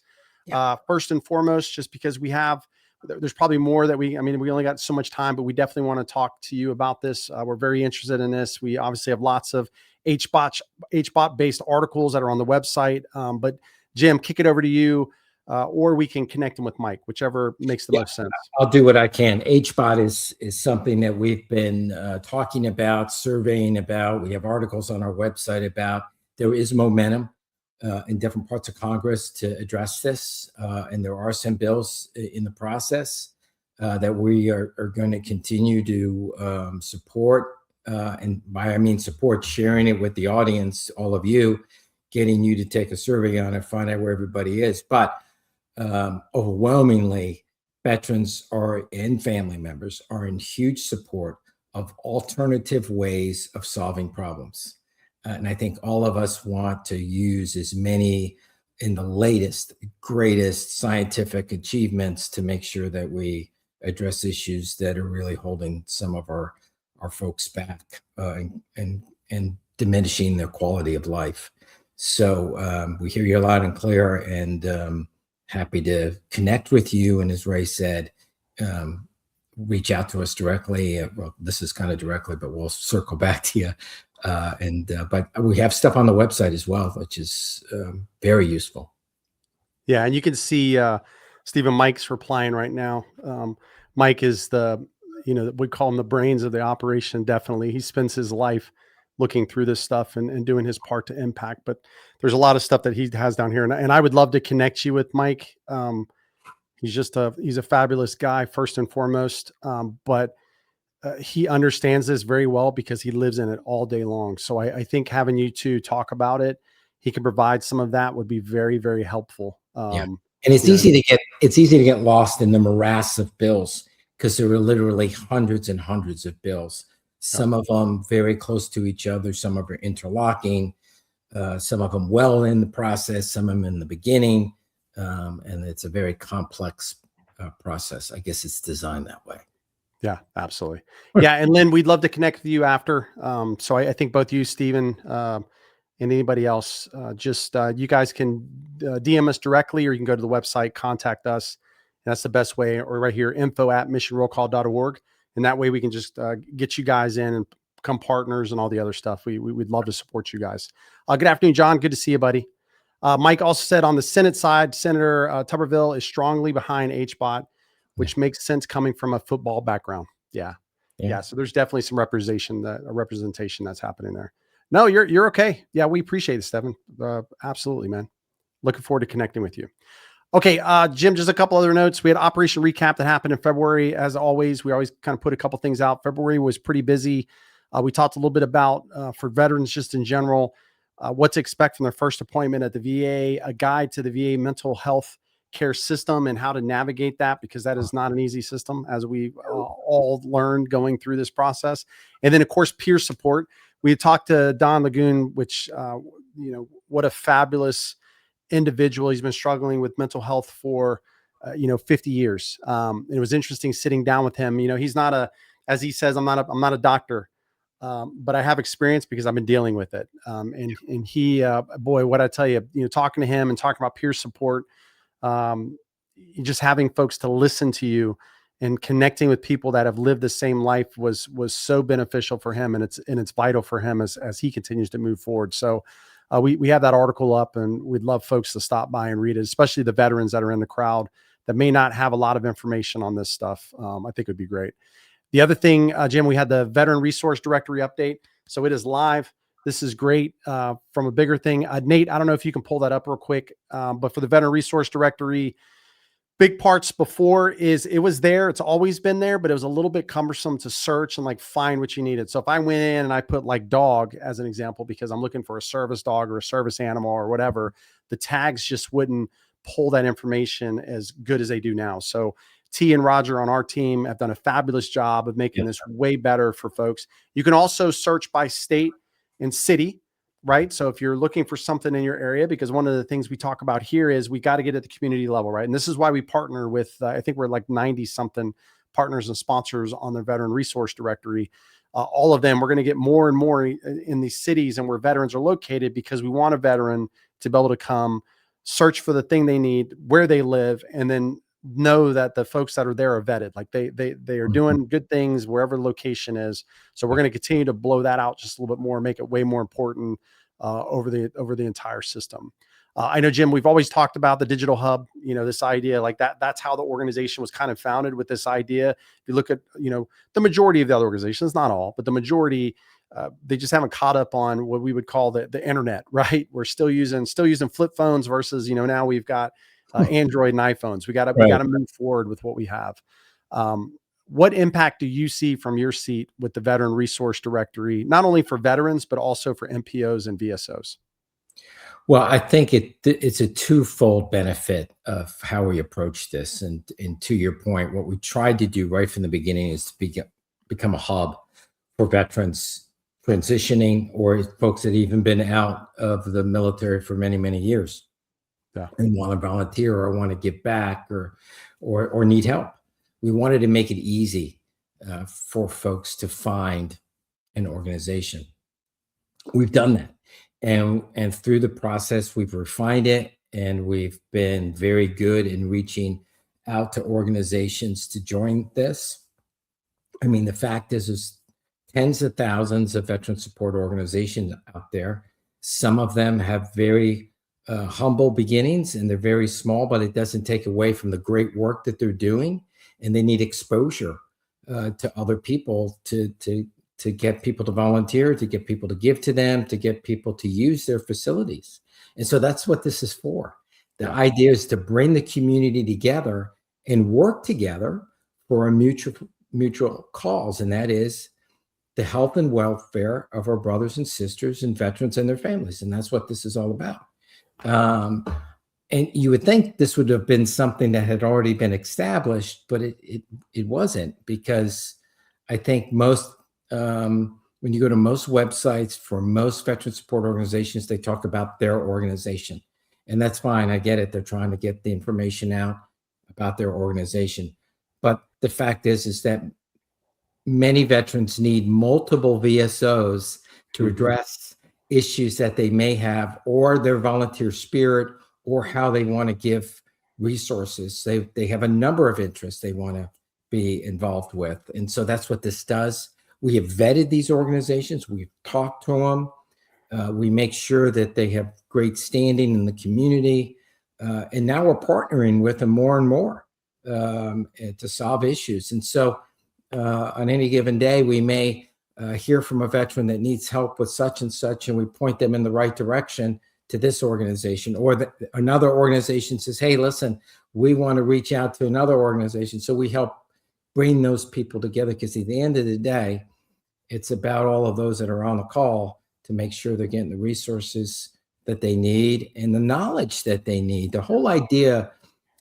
First and foremost, just because there's probably more that we only got so much time, but we definitely want to talk to you about this. We're very interested in this. We obviously have lots of HBOT based articles that are on the website. But Jim, kick it over to you, or we can connect them with Mike, whichever makes the most sense. I'll do what I can. HBOT is something that we've been talking about, surveying about. We have articles on our website about. There is momentum in different parts of Congress to address this, and there are some bills in the process that we are going to continue to support. And by I mean support, sharing it with the audience, all of you, getting you to take a survey on it, find out where everybody is. But overwhelmingly, veterans and family members are in huge support of alternative ways of solving problems. And I think all of us want to use as many in the latest, greatest scientific achievements to make sure that we address issues that are really holding some of our folks back and diminishing their quality of life. So we hear you loud and clear, and happy to connect with you. And as Ray said, reach out to us directly. Well, this is kind of directly, but we'll circle back to you. But we have stuff on the website as well, which is very useful. Yeah, and you can see Stephen, Mike's replying right now. Mike is we call him the brains of the operation. Definitely. He spends his life looking through this stuff and doing his part to impact, but there's a lot of stuff that he has down here. And I would love to connect you with Mike. He's a fabulous guy, first and foremost. But he understands this very well because he lives in it all day long. So I think having you two talk about it, he can provide some of that, would be very, very helpful. And it's easy to get lost in the morass of bills, because there were literally hundreds and hundreds of bills, some of them very close to each other, some of them interlocking, some of them well in the process, some of them in the beginning. And it's a very complex process. I guess it's designed that way. Yeah, absolutely. Yeah. And Lynn, we'd love to connect with you after. So I think both you, Stephen, and anybody else, you guys can DM us directly, or you can go to the website, contact us. And that's the best way, or right here, info@missionrollcall.org. And that way we can just get you guys in and become partners and all the other stuff. We'd love to support you guys. Good afternoon, John. Good to see you, buddy. Mike also said on the Senate side, Senator Tuberville is strongly behind HBOT, which makes sense coming from a football background. Yeah. So there's definitely some representation that's happening there. No, you're okay. Yeah, we appreciate it, Stephen. Absolutely, man. Looking forward to connecting with you. Okay, Jim, just a couple other notes. We had Operation Recap that happened in February. As always, we always kind of put a couple things out. February was pretty busy. We talked a little bit about, for veterans just in general, what to expect from their first appointment at the VA, a guide to the VA mental health care system and how to navigate that, because that is not an easy system, as we all learned going through this process. And then, of course, peer support. We talked to Don Lagoon, which, what a fabulous individual. He's been struggling with mental health for 50 years. It was interesting sitting down with him. He's not as he says, I'm not a doctor, but I have experience because I've been dealing with it. And he, boy, what I tell you, talking to him and talking about peer support, just having folks to listen to you and connecting with people that have lived the same life was so beneficial for him. And it's vital for him as he continues to move forward. So we have that article up, and we'd love folks to stop by and read it, especially the veterans that are in the crowd that may not have a lot of information on this stuff. I think it would be great. The other thing, Jim, we had the Veteran Resource Directory update. So it is live. This is great. From a bigger thing, Nate, I don't know if you can pull that up real quick, but for the Veteran Resource Directory, big parts before is it was there. It's always been there, but it was a little bit cumbersome to search and like find what you needed. So if I went in and I put like dog as an example, because I'm looking for a service dog or a service animal or whatever, the tags just wouldn't pull that information as good as they do now. So T and Roger on our team have done a fabulous job of making this way better for folks. You can also search by state and city, right? So if you're looking for something in your area, because one of the things we talk about here is we got to get at the community level, right? And this is why we partner with, I think we're like 90 something partners and sponsors on the Veteran Resource Directory. All of them, we're going to get more and more in these cities and where veterans are located, because we want a veteran to be able to come search for the thing they need, where they live, and then know that the folks that are there are vetted. Like they are doing good things wherever the location is. So we're going to continue to blow that out just a little bit more, make it way more important over the entire system. I know, Jim, we've always talked about the digital hub, this idea like that's how the organization was kind of founded, with this idea. If you look at, the majority of the other organizations, not all, but the majority, they just haven't caught up on what we would call the internet, right? We're still using flip phones versus, now we've got Android and iPhones. We got to move forward with what we have. What impact do you see from your seat with the Veteran Resource Directory, not only for veterans, but also for MPOs and VSOs? Well, I think it's a twofold benefit of how we approach this. And to your point, what we tried to do right from the beginning is to become a hub for veterans transitioning, or folks that even been out of the military for many, many years and want to volunteer or want to give back or need help. We wanted to make it easy for folks to find an organization. We've done that. And through the process, we've refined it, and we've been very good in reaching out to organizations to join this. I mean, the fact is there's tens of thousands of veteran support organizations out there. Some of them have very humble beginnings, and they're very small, but it doesn't take away from the great work that they're doing. And they need exposure to other people to get people to volunteer, to get people to give to them, to get people to use their facilities. And so that's what this is for. The idea is to bring the community together and work together for a mutual cause, and that is the health and welfare of our brothers and sisters and veterans and their families. And that's what this is all about. And you would think this would have been something that had already been established, but it wasn't, because I think most, when you go to most websites for most veteran support organizations, they talk about their organization. And that's fine. I get it. They're trying to get the information out about their organization. But the fact is that many veterans need multiple VSOs to address issues that they may have, or their volunteer spirit, or how they want to give resources. They have a number of interests they want to be involved with. And so that's what this does. We have vetted these organizations. We've talked to them. We make sure that they have great standing in the community. And now we're partnering with them more and more to solve issues. And so on any given day, we may hear from a veteran that needs help with such and such, and we point them in the right direction to this organization, or another organization says, hey, listen, we want to reach out to another organization. So we help bring those people together, because at the end of the day, it's about all of those that are on the call to make sure they're getting the resources that they need and the knowledge that they need. The whole idea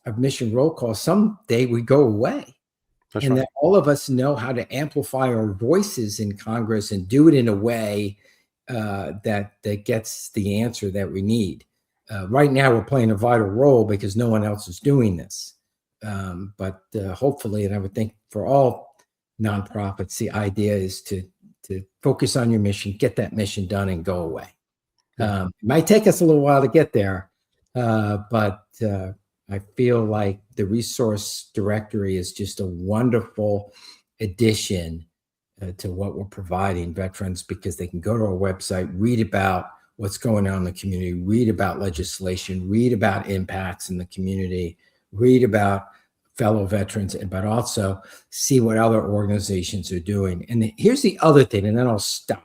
of mission roll call, someday we go away. That's and right. That all of us know how to amplify our voices in Congress and do it in a way that gets the answer that we need. Right now, we're playing a vital role because no one else is doing this. But hopefully, and I would think for all nonprofits, the idea is to focus on your mission, get that mission done, and go away. It might take us a little while to get there, but I feel like the resource directory is just a wonderful addition to what we're providing veterans, because they can go to our website, read about what's going on in the community, read about legislation, read about impacts in the community, read about fellow veterans, but also see what other organizations are doing. And here's the other thing, and then I'll stop.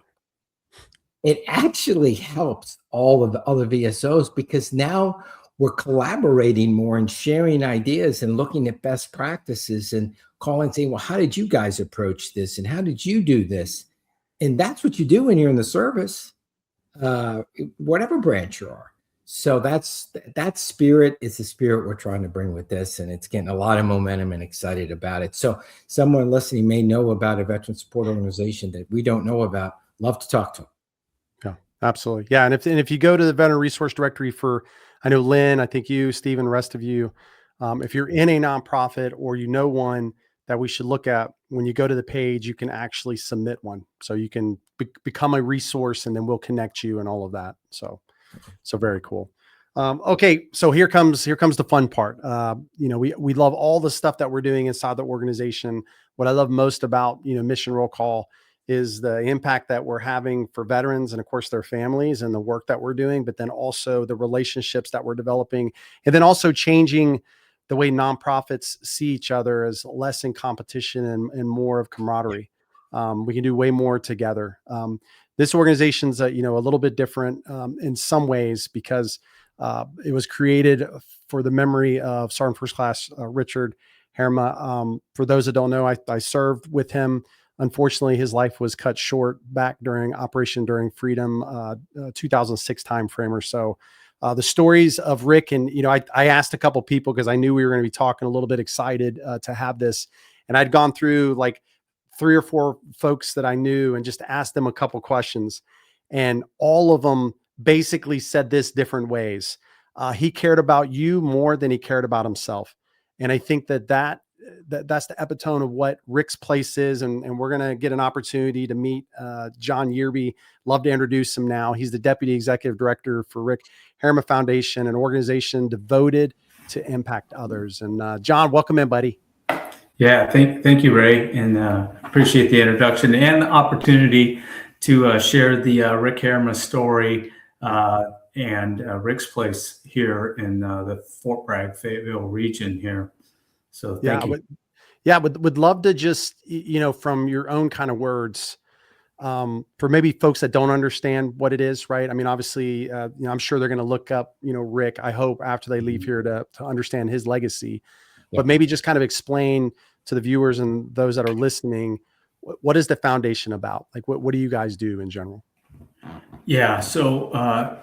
It actually helps all of the other VSOs, because now we're collaborating more and sharing ideas and looking at best practices and calling, saying, well, how did you guys approach this? And how did you do this? And that's what you do when you're in the service, whatever branch you are. So that spirit is the spirit we're trying to bring with this. And it's getting a lot of momentum and excited about it. So someone listening may know about a veteran support organization that we don't know about. Love to talk to them. Yeah, absolutely. Yeah. And if you go to the Veteran Resource Directory for, I know Lynn, I think you, Steve, and the rest of you, if you're in a nonprofit or you know one that we should look at, when you go to the page, you can actually submit one. So you can become a resource, and then we'll connect you and all of that. So very cool. Okay. So here comes the fun part. We love all the stuff that we're doing inside the organization. What I love most about, Mission Roll Call is the impact that we're having for veterans and, of course, their families, and the work that we're doing, but then also the relationships that we're developing, and then also changing the way nonprofits see each other as less in competition and more of camaraderie. We can do way more together. This organization's a little bit different in some ways, because it was created for the memory of Sergeant First Class Richard Herrema. For those that don't know, I served with him. Unfortunately, his life was cut short back during Operation Enduring Freedom, 2006 timeframe or so. The stories of Rick, and I asked a couple people, because I knew we were going to be talking a little bit, excited to have this, and I'd gone through like 3 or 4 folks that I knew and just asked them a couple questions, and all of them basically said this different ways. He cared about you more than he cared about himself, and I think that's the epitome of what Rick's place is. And we're going to get an opportunity to meet John Yerby. Love to introduce him now. He's the Deputy Executive Director for Rick Herrema Foundation, an organization devoted to impact others. And John, welcome in, buddy. Yeah, thank you, Ray, and appreciate the introduction and the opportunity to share the Rick Herrema story and Rick's place here in the Fort Bragg, Fayetteville region here. So thank you. Would love to just, from your own kind of words, for maybe folks that don't understand what it is, right? I mean, obviously, I'm sure they're going to look up, Rick, I hope, after they leave here to understand his legacy, but maybe just kind of explain to the viewers and those that are listening, what is the foundation about? Like, what do you guys do in general? Yeah, so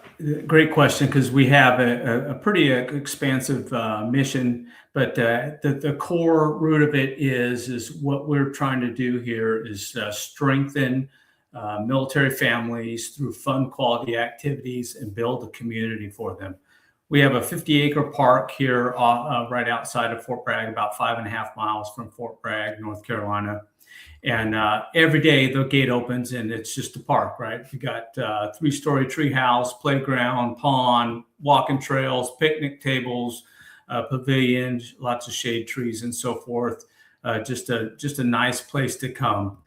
great question, because we have a pretty expansive mission, but the core root of it is what we're trying to do here is strengthen military families through fun, quality activities and build a community for them. We have a 50-acre park here right outside of Fort Bragg, about 5.5 miles from Fort Bragg, North Carolina. And every day the gate opens and it's just a park, right? We got 3-story tree house, playground, pond, walking trails, picnic tables, pavilion, lots of shade trees and so forth. Just a nice place to come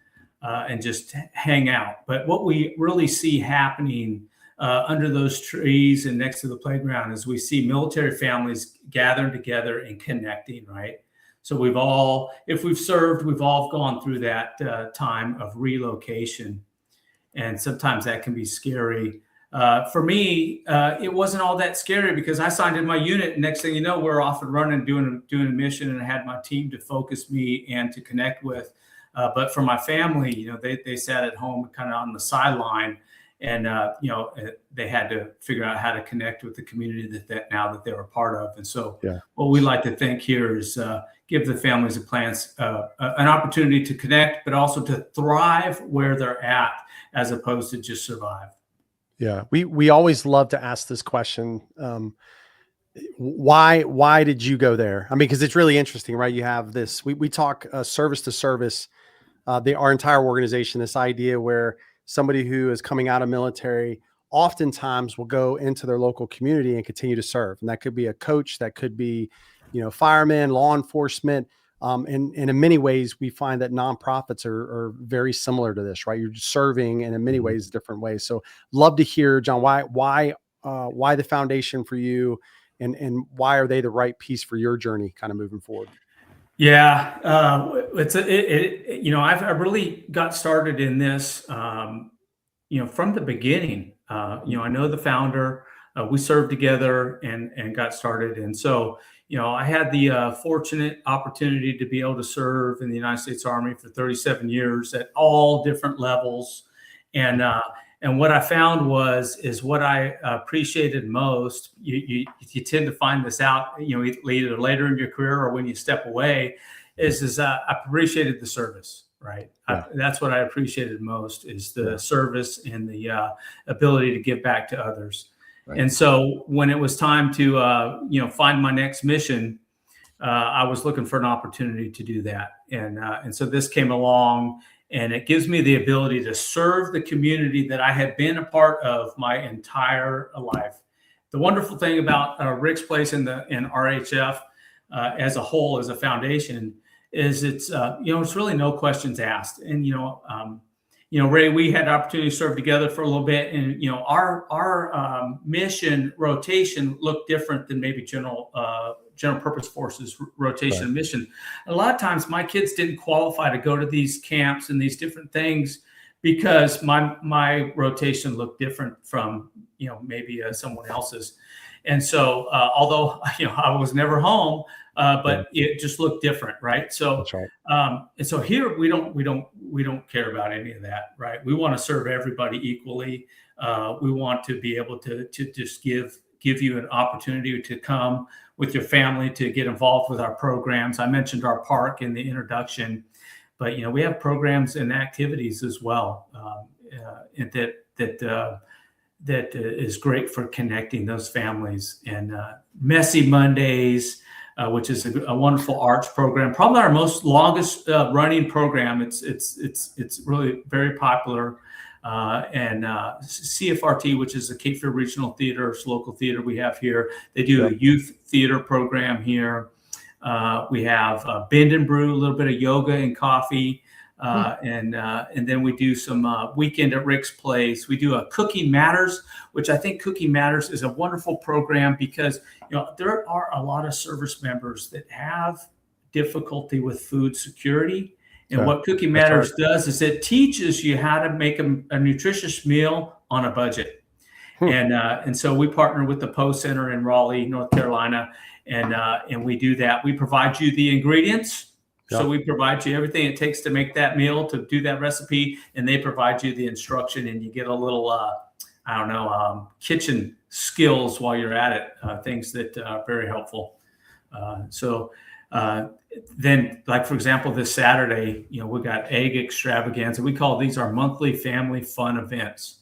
and just hang out. But what we really see happening under those trees and next to the playground is we see military families gathering together and connecting, right? So if we've served, we've all gone through that time of relocation. And sometimes that can be scary. For me, it wasn't all that scary, because I signed in my unit, and next thing you know, we're off and running, doing a mission, and I had my team to focus me and to connect with. But for my family, they sat at home kind of on the sideline, and they had to figure out how to connect with the community that now that they're a part of. And so what we like to think here is give the families an opportunity to connect, but also to thrive where they're at, as opposed to just survive. Yeah. We always love to ask this question. Why did you go there? I mean, because it's really interesting, right? You have this, we talk service to service, our entire organization, this idea where somebody who is coming out of military oftentimes will go into their local community and continue to serve. And that could be a coach, that could be, firemen, law enforcement. And in many ways, we find that nonprofits are very similar to this, right? You're serving, and in many ways, different ways. So love to hear, John, why the foundation for you, and why are they the right piece for your journey kind of moving forward? Yeah, I've really got started in this, from the beginning. I know the founder. We served together and got started, and so I had the fortunate opportunity to be able to serve in the United States Army for 37 years at all different levels, and what I found is what I appreciated most. You tend to find this out, either later in your career or when you step away. Is I appreciated the service, right? Yeah. That's what I appreciated most, is the service and the ability to give back to others. Right. And so when it was time to find my next mission, I was looking for an opportunity to do that, and so this came along. And it gives me the ability to serve the community that I had been a part of my entire life. The wonderful thing about Rick's Place and RHF as a whole, as a foundation, is it's really no questions asked. And Ray, we had the opportunity to serve together for a little bit, and our mission rotation looked different than maybe general purpose forces rotation and mission. A lot of times my kids didn't qualify to go to these camps and these different things because my rotation looked different from maybe someone else's. And so although I was never home, but it just looked different, right? So That's right. And so here we don't care about any of that, right? We want to serve everybody equally. We want to be able to just give you an opportunity to come with your family to get involved with our programs. I mentioned our park in the introduction, but we have programs and activities as well, and that is great for connecting those families. And Messy Mondays, which is a wonderful arts program, probably our most longest running program. It's really very popular. And CFRT, which is the Cape Fear Regional Theater, local theater we have here. They do a youth theater program here. We have Bend and Brew, a little bit of yoga and coffee. And then we do some weekend at Rick's Place. We do a Cooking Matters, which I think Cooking Matters is a wonderful program because there are a lot of service members that have difficulty with food security. And what Cooking Matters does is it teaches you how to make a nutritious meal on a budget. And so we partner with the Poe Center in Raleigh, North Carolina, and we do that. We provide you the ingredients. So we provide you everything it takes to make that meal, to do that recipe, and they provide you the instruction, and you get a little, kitchen skills while you're at it, things that are very helpful. Then, like, for example, this Saturday, we got egg extravaganza. We call these our monthly family fun events.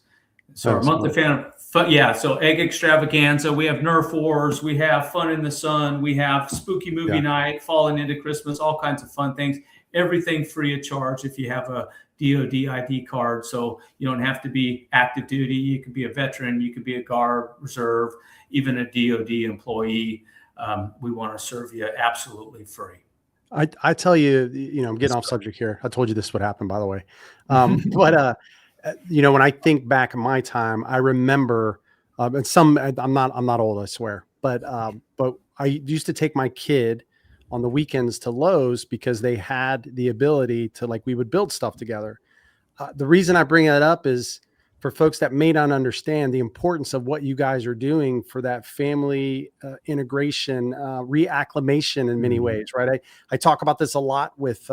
So our monthly family fun, so egg extravaganza. We have Nerf wars. We have fun in the sun. We have spooky movie night, falling into Christmas, all kinds of fun things. Everything free of charge if you have a DoD ID card. So you don't have to be active duty. You could be a veteran. You could be a Guard, Reserve, even a DoD employee. We want to serve you absolutely free. I tell you, I'm getting off subject here. I told you this would happen, by the way. But when I think back in my time, I remember, and I'm not old, I swear, but I used to take my kid on the weekends to Lowe's because they had the ability to, we would build stuff together. The reason I bring that up is for folks that may not understand the importance of what you guys are doing for that family integration, reacclimation in many ways, right? I talk about this a lot with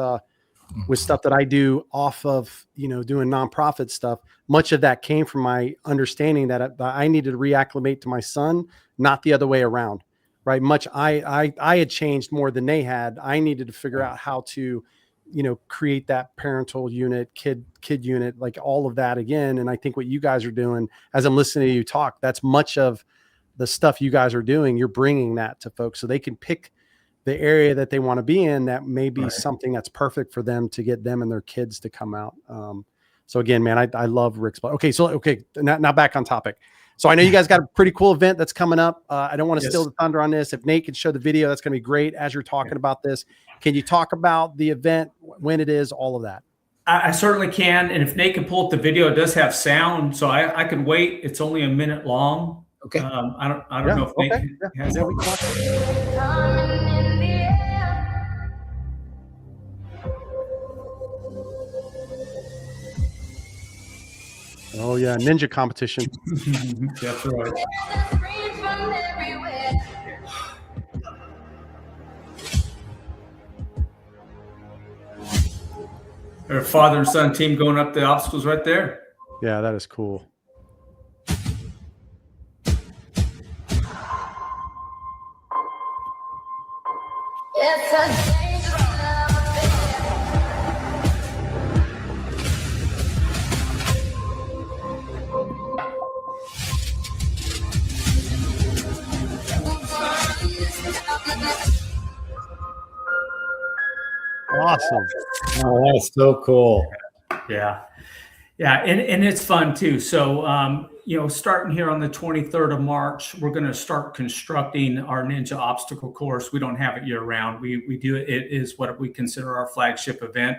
stuff that I do off of, doing nonprofit stuff. Much of that came from my understanding that I needed to reacclimate to my son, not the other way around, right? I had changed more than they had. I needed to figure out how to create that parental unit, kid unit, like all of that again. And I think what you guys are doing, as I'm listening to you talk, that's much of the stuff you guys are doing. You're bringing that to folks so they can pick the area that they want to be in. That may be something that's perfect for them to get them and their kids to come out. So again, man, I love Rick's. Okay. Now back on topic. So I know you guys got a pretty cool event that's coming up. I don't want to steal the thunder on this. If Nate can show the video, that's going to be great. As you're talking about this, can you talk about the event, when it is, all of that? I certainly can. And if Nate can pull up the video, it does have sound, so I can wait. It's only a minute long. Okay. I don't know if Nate has it. We can watch it. Oh yeah, ninja competition. That's right. Our father and son team going up the obstacles right there. Yeah, that is cool. Awesome. Oh, that's so cool. Yeah. And it's fun too. So, starting here on the 23rd of March, we're going to start constructing our Ninja obstacle course. We don't have it year round. We do it. It is what we consider our flagship event,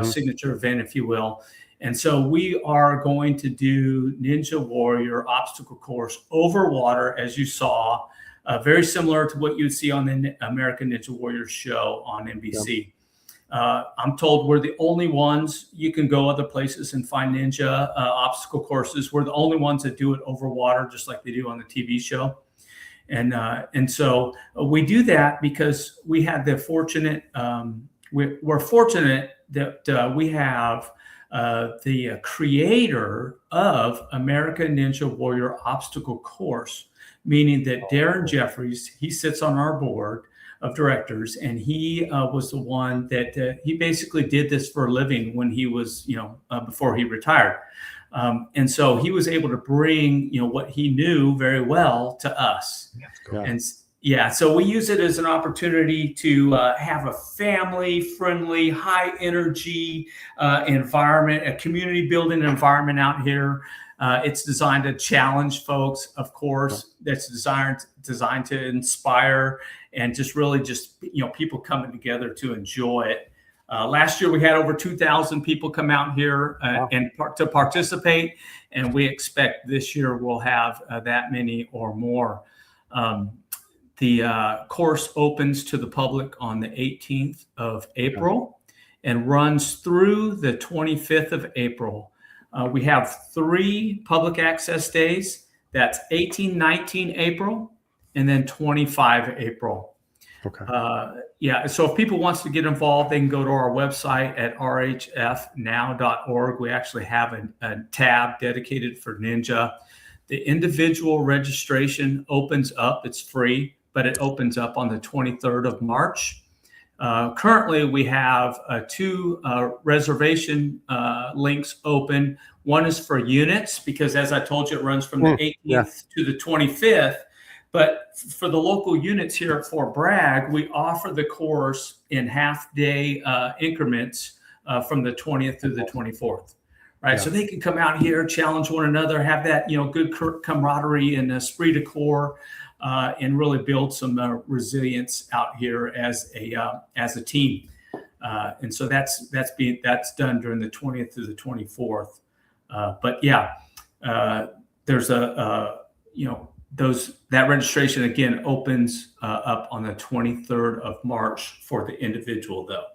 signature event, if you will. And so we are going to do Ninja Warrior obstacle course over water, as you saw, very similar to what you'd see on the American Ninja Warrior show on NBC. Yep. I'm told we're the only ones. You can go other places and find Ninja obstacle courses. We're the only ones that do it over water, just like they do on the TV show. And so we do that because we had the fortunate, we're fortunate that we have the creator of American Ninja Warrior obstacle course, meaning that Darren Jeffries, he sits on our board of directors, and he was the one that he basically did this for a living when he was, before he retired. And so he was able to bring, what he knew very well to us. And so we use it as an opportunity to have a family-friendly, high-energy environment, a community-building environment out here. It's designed to challenge folks, of course. That's designed to inspire and just really people coming together to enjoy it. Last year we had over 2,000 people come out here to participate, and we expect this year we'll have that many or more. The course opens to the public on the 18th of April and runs through the 25th of April. We have 3 public access days. That's 18, 19 April, and then 25 April. Okay. So if people wants to get involved, they can go to our website at rhfnow.org. We actually have a tab dedicated for Ninja. The individual registration opens up. It's free, but it opens up on the 23rd of March. Currently, we have 2 reservation links open. One is for units, because as I told you, it runs from the 18th to the 25th. But for the local units here at Fort Bragg, we offer the course in half-day increments from the 20th through the 24th. Right, so they can come out here, challenge one another, have that good camaraderie and esprit de corps, and really build some resilience out here as a team. And so that's done during the 20th through the 24th. There's that registration again opens up on the 23rd of March for the individual though.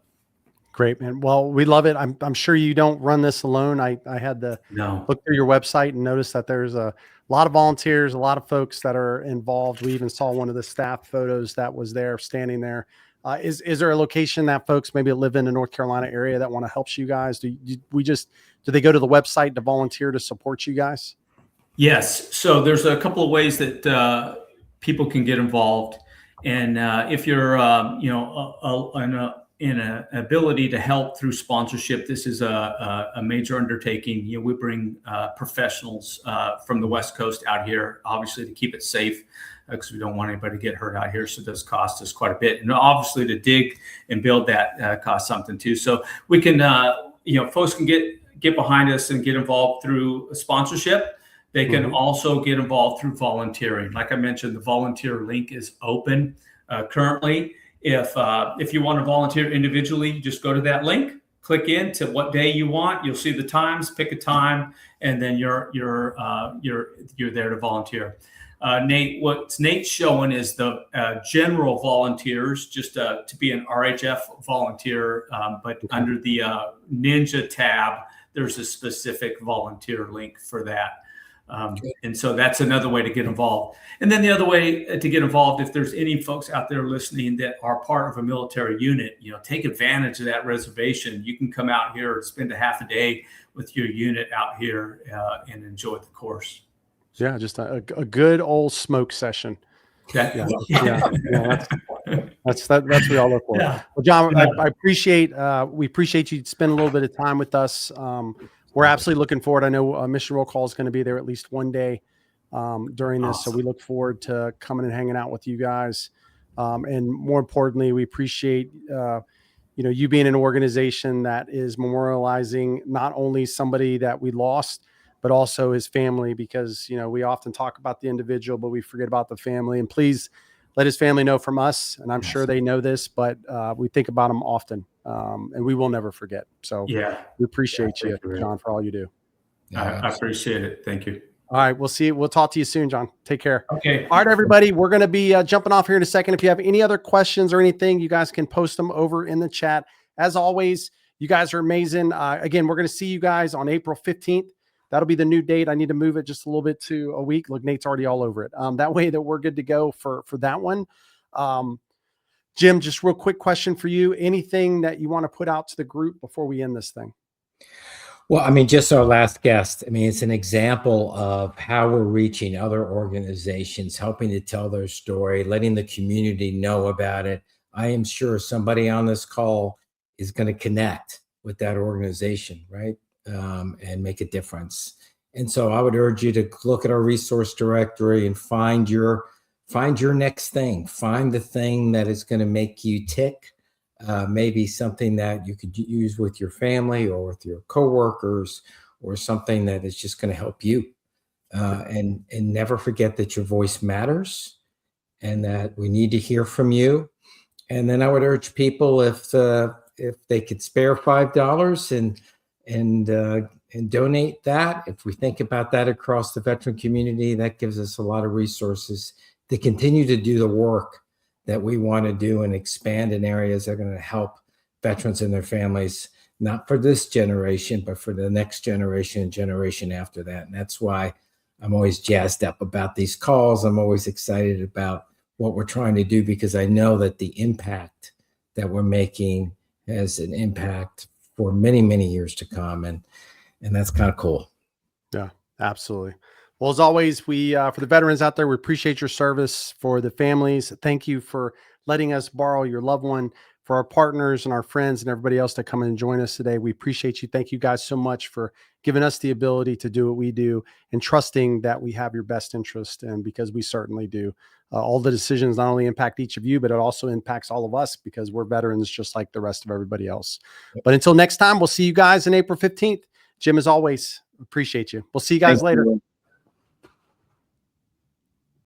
Great, man. Well, we love it. I'm sure you don't run this alone. I had to look through your website and notice that there's a lot of volunteers, a lot of folks that are involved. We even saw one of the staff photos that was there standing there. Is there a location that folks maybe live in the North Carolina area that want to help you guys? Do they go to the website to volunteer to support you guys? Yes. So there's a couple of ways that people can get involved. And if you're, in an ability to help through sponsorship. This is a major undertaking. We bring professionals from the West Coast out here, obviously to keep it safe, because we don't want anybody to get hurt out here. So it does cost us quite a bit. And obviously to dig and build that costs something too. So we can, folks can get behind us and get involved through sponsorship. They can also get involved through volunteering. Like I mentioned, the volunteer link is open currently. If you want to volunteer individually, just go to that link, click into what day you want. You'll see the times, pick a time, and then you're there to volunteer. Nate, what Nate's showing is the general volunteers, just to be an RHF volunteer, but under the Ninja tab, there's a specific volunteer link for that. And so that's another way to get involved. And then the other way to get involved, if there's any folks out there listening that are part of a military unit, take advantage of that reservation. You can come out here and spend a half a day with your unit out here and enjoy the course. Yeah, just a good old smoke session. That's what we all look for. Yeah. Well, John, I appreciate we appreciate you spending a little bit of time with us. We're absolutely looking forward. I know Mission Roll Call is going to be there at least one day during this. Awesome. So we look forward to coming and hanging out with you guys. And more importantly, we appreciate, you being an organization that is memorializing not only somebody that we lost, but also his family, because, we often talk about the individual, but we forget about the family. And please let his family know from us. And I'm sure they know this, but we think about them often. And we will never forget. So we appreciate you, John, for all you do. I appreciate it. Thank you. All right. We'll talk to you soon, John. Take care. Okay. All right, everybody. We're going to be jumping off here in a second. If you have any other questions or anything, you guys can post them over in the chat. As always, you guys are amazing. Again, we're going to see you guys on April 15th. That'll be the new date. I need to move it just a little bit to a week. Look, Nate's already all over it. That way that we're good to go for that one. Jim, just real quick question for you. Anything that you want to put out to the group before we end this thing? Well, just our last guest. It's an example of how we're reaching other organizations, helping to tell their story, letting the community know about it. I am sure somebody on this call is going to connect with that organization, right? And make a difference. And so I would urge you to look at our resource directory and find your next thing. Find the thing that is going to make you tick. Maybe something that you could use with your family or with your coworkers, or something that is just going to help you. And never forget that your voice matters and that we need to hear from you. And then I would urge people, if they could spare $5 and donate that. If we think about that across the veteran community, that gives us a lot of resources to continue to do the work that we want to do and expand in areas that are going to help veterans and their families, not for this generation, but for the next generation and generation after that. And that's why I'm always jazzed up about these calls. I'm always excited about what we're trying to do, because I know that the impact that we're making has an impact for many, many years to come. And that's kind of cool. Yeah, absolutely. Well, as always, we, for the veterans out there, we appreciate your service. For the families, thank you for letting us borrow your loved one. For our partners and our friends and everybody else that come and join us today, we appreciate you. Thank you guys so much for giving us the ability to do what we do and trusting that we have your best interest. And because we certainly do. All the decisions not only impact each of you, but it also impacts all of us, because we're veterans just like the rest of everybody else. But until next time, we'll see you guys on April 15th. Jim, as always, appreciate you. We'll see you guys later.